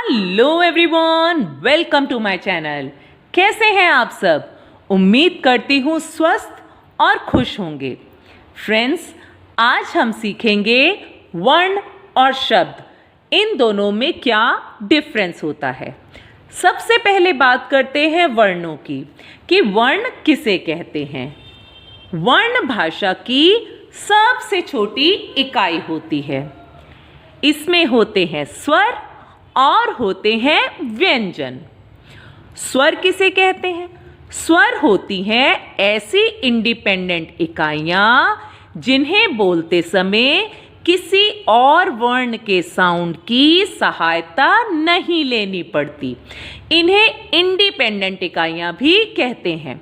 Hello everyone, welcome to my channel. कैसे हैं आप सब? उम्मीद करती हूँ स्वस्थ और खुश होंगे। फ्रेंड्स, आज हम सीखेंगे वर्ण और शब्द, इन दोनों में क्या डिफरेंस होता है। सबसे पहले बात करते हैं वर्णों की कि वर्ण किसे कहते हैं। वर्ण भाषा की सबसे छोटी इकाई होती है। इसमें होते हैं स्वर और होते हैं व्यंजन। स्वर किसे कहते हैं? स्वर होती हैं ऐसी इंडिपेंडेंट इकाइयां जिन्हें बोलते समय किसी और वर्ण के साउंड की सहायता नहीं लेनी पड़ती। इन्हें इंडिपेंडेंट इकाइयां भी कहते हैं।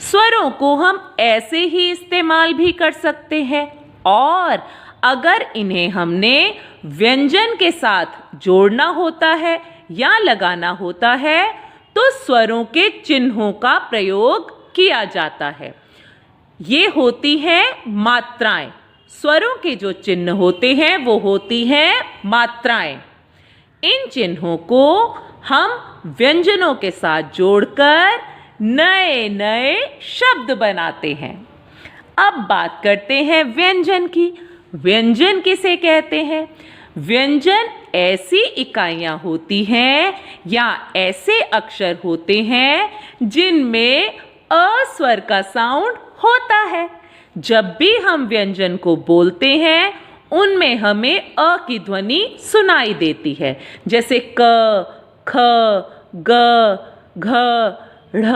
स्वरों को हम ऐसे ही इस्तेमाल भी कर सकते हैं और अगर इन्हें हमने व्यंजन के साथ जोड़ना होता है या लगाना होता है तो स्वरों के चिन्हों का प्रयोग किया जाता है। ये होती हैं मात्राएं। स्वरों के जो चिन्ह होते हैं वो होती हैं मात्राएं। इन चिन्हों को हम व्यंजनों के साथ जोड़कर नए नए शब्द बनाते हैं। अब बात करते हैं व्यंजन की। व्यंजन किसे कहते हैं? व्यंजन ऐसी इकाइयां होती हैं या ऐसे अक्षर होते हैं जिनमें अ स्वर का साउंड होता है। जब भी हम व्यंजन को बोलते हैं उनमें हमें अ की ध्वनि सुनाई देती है, जैसे क, ख, ग, घ, ढ़।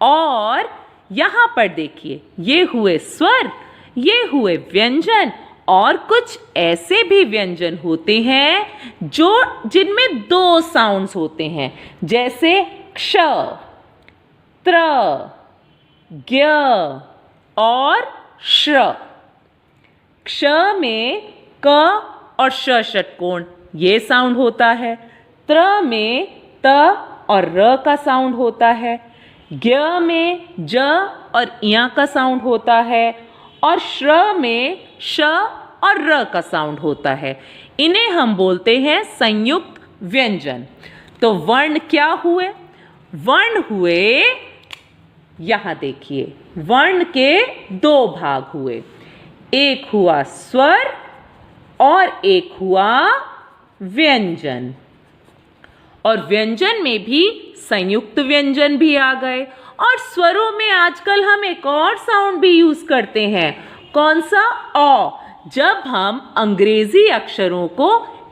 और यहाँ पर देखिए, ये हुए स्वर, ये हुए व्यंजन। और कुछ ऐसे भी व्यंजन होते हैं जिनमें दो साउंड्स होते हैं, जैसे क्ष, त्र, ज्ञ और श्र। क्ष में क और श षटकोण ये साउंड होता है। त्र में त और र का साउंड होता है। ज्ञ में ज और इया का साउंड होता है और श्र में श और र का साउंड होता है। इन्हें हम बोलते हैं संयुक्त व्यंजन। तो वर्ण क्या हुए? वर्ण हुए, यहां देखिए, वर्ण के दो भाग हुए। एक हुआ स्वर और एक हुआ व्यंजन। और व्यंजन में भी संयुक्त व्यंजन भी आ गए। और स्वरों में आजकल हम एक और साउंड भी यूज करते हैं। कौन सा? अ। जब हम अंग्रेजी अक्षरों को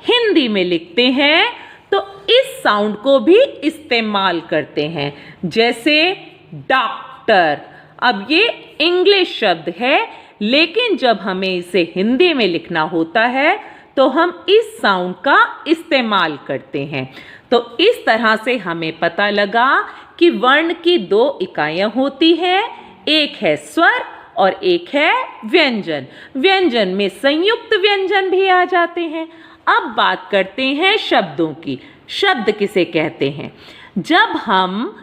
हिंदी में लिखते हैं तो इस साउंड को भी इस्तेमाल करते हैं, जैसे डॉक्टर। अब ये इंग्लिश शब्द है, लेकिन जब हमें इसे हिंदी में लिखना होता है तो हम इस साउंड का इस्तेमाल करते हैं। तो इस तरह से हमें पता लगा कि वर्ण की दो इकाइयां होती हैं, एक है स्वर और एक है व्यंजन। व्यंजन में संयुक्त व्यंजन भी आ जाते हैं। अब बात करते हैं शब्दों की। शब्द किसे कहते हैं? जब हम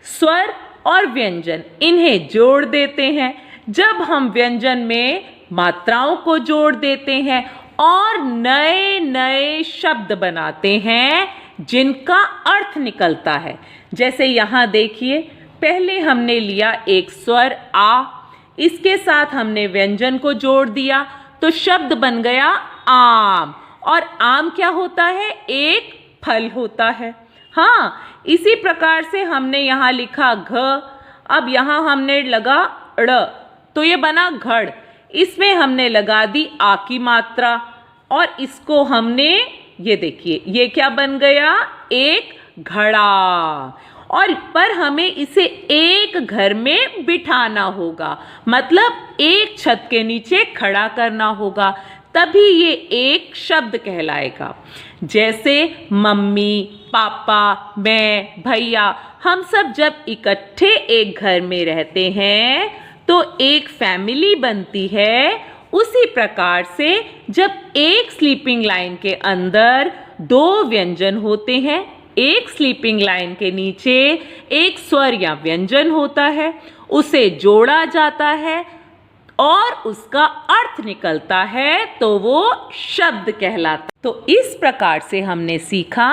स्वर और व्यंजन इन्हें जोड़ देते हैं, जब हम व्यंजन में मात्राओं को जोड़ देते हैं और नए नए शब्द बनाते हैं जिनका अर्थ निकलता है। जैसे यहाँ देखिए, पहले हमने लिया एक स्वर आ, इसके साथ हमने व्यंजन को जोड़ दिया तो शब्द बन गया आम। और आम क्या होता है? एक फल होता है। हाँ, इसी प्रकार से हमने यहाँ लिखा घ, अब यहाँ हमने लगा ड़, तो ये बना घड़। इसमें हमने लगा दी आ की मात्रा और इसको हमने, ये देखिए, ये क्या बन गया? एक घड़ा। और पर हमें इसे एक घर में बिठाना होगा, मतलब एक छत के नीचे खड़ा करना होगा, तभी ये एक शब्द कहलाएगा। जैसे मम्मी, पापा, मैं, भैया, हम सब जब इकट्ठे एक घर में रहते हैं तो एक फैमिली बनती है। उसी प्रकार से जब एक स्लीपिंग लाइन के अंदर दो व्यंजन होते हैं, एक स्लीपिंग लाइन के नीचे एक स्वर या व्यंजन होता है, उसे जोड़ा जाता है और उसका अर्थ निकलता है तो वो शब्द कहलाता है। तो इस प्रकार से हमने सीखा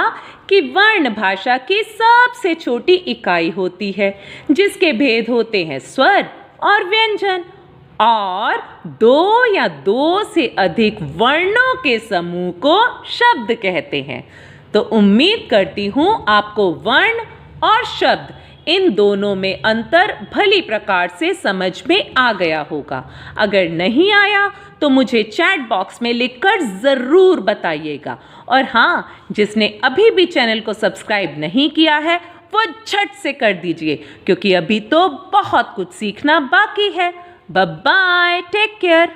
कि वर्ण भाषा की सबसे छोटी इकाई होती है जिसके भेद होते हैं स्वर और व्यंजन, और दो या दो से अधिक वर्णों के समूह को शब्द कहते हैं। तो उम्मीद करती हूँ आपको वर्ण और शब्द इन दोनों में अंतर भली प्रकार से समझ में आ गया होगा। अगर नहीं आया तो मुझे चैट बॉक्स में लिखकर ज़रूर बताइएगा। और हाँ, जिसने अभी भी चैनल को सब्सक्राइब नहीं किया है वो झट से कर दीजिए, क्योंकि अभी तो बहुत कुछ सीखना बाकी है। Bye bye, take care.